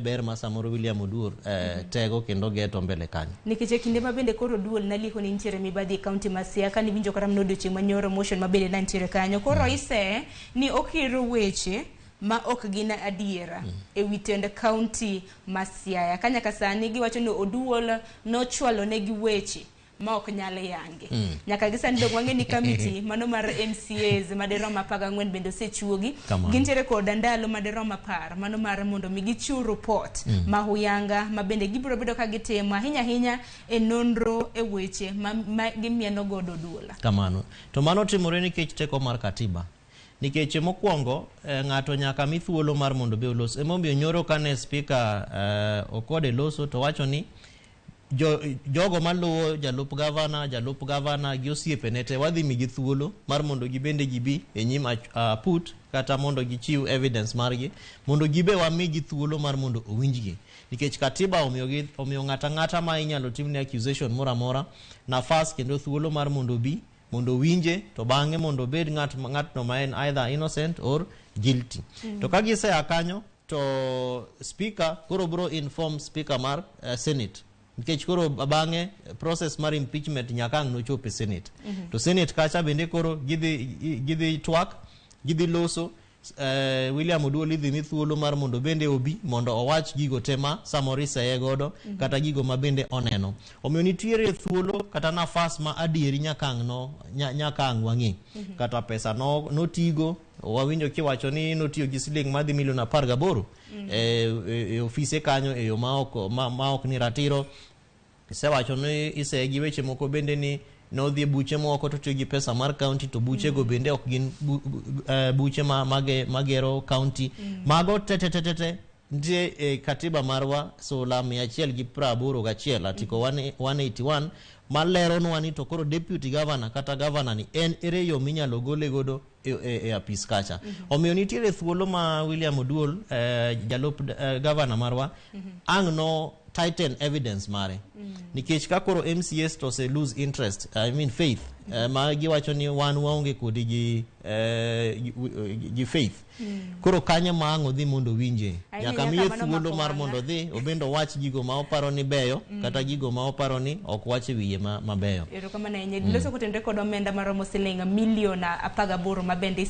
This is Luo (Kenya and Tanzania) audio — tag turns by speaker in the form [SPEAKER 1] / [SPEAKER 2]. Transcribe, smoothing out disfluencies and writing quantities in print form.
[SPEAKER 1] ber ma samoro William Oduol tego kendo geto mbele kanyo
[SPEAKER 2] nikech kinde mabende koro Oduol naliko ni ntiere mibadhi county ma Siaya ka ni winjo kata mnodo chieng' manyoro motion mabende na ntiere kanyo koro ise ni okiro weche ma ok gina adiera e witend county ma Siaya kanya ka sani giwacho ni Oduol nochwalo ne gi weche ma ok nyale yange nyaka gisani dog wange ni committee mano mar MCAs maderoma 14 bende osechuogi gintere kod ndalo maderoma 10 mano mar mondo mi gichiw report ma huyanga ma bende gibiro bedo ka gitemo hinya e nonro e weche ma gimieno godo Oduol
[SPEAKER 1] kamano to mano timore nikech teko mar katiba nikech mokwongo ng'ato nyaka mi thuolo mar mondo be olos emomiyo nyoro kane speaker okode loso to wacho ni jogo maluwo jalup gavana gi osiepe nete wadhi migi thuolo mar mondo gibende gibi e nyim put kata mondo gichiw evidence margi mondo gibe wamigi thuolo mar mondo owinjgi nikech katiba omiyo ng'ata ma inyalo timne accusation mora mora nafas kendo thuolo mar mondo mondo winje to bang'e mondo bed ng'atno ma en either innocent or guilty to ka gise akanyo to speaker koro bro inform speaker mar Senate nikech koro bang'e process mar impeachment nyaka no chope Senate to Senate kacha bende koro gidhi twak gidhi loso William Oduol idhi mi thuolo mar mondo bende obi mondo owach gigo tema samori seye godo kata gigo ma bende oneno omiyo nitiere thuolo kata nafas ma adieri nyakang wang'e kata pesa notigo wawinjo kiwacho ni notiyo gi siling madhi milion 18 e ofise kanyo e yo ma ok ni ratiro isewacho ni isegi weche moko bende ni nodhi buche moko to tiyo gi pesa mar county to buche go bende ok gin buche magero county mago tete ntie katiba marwa sola 181 article 181 malero nwani to koro deputy governor kata governor ni en ere yo minyalo gole godo e apis kacha omiyo nitiere thuolo ma William Oduol jalup governor marwa ang'no tighten evidence mare nikech ka koro MCS to se lose interest faith ma giwacho ni wan waonge kodi gi faith koro kanya ma ang'o dhi mondo winje nyaka miye thuolo mar mondo dhi obendo wach gigo ma oparo ni beyo kata gigo ma oparo ni ok wach wiye mabeyo
[SPEAKER 2] erokamano ahinya loso kotendre kod omenda maromo siling milion 18 ma bende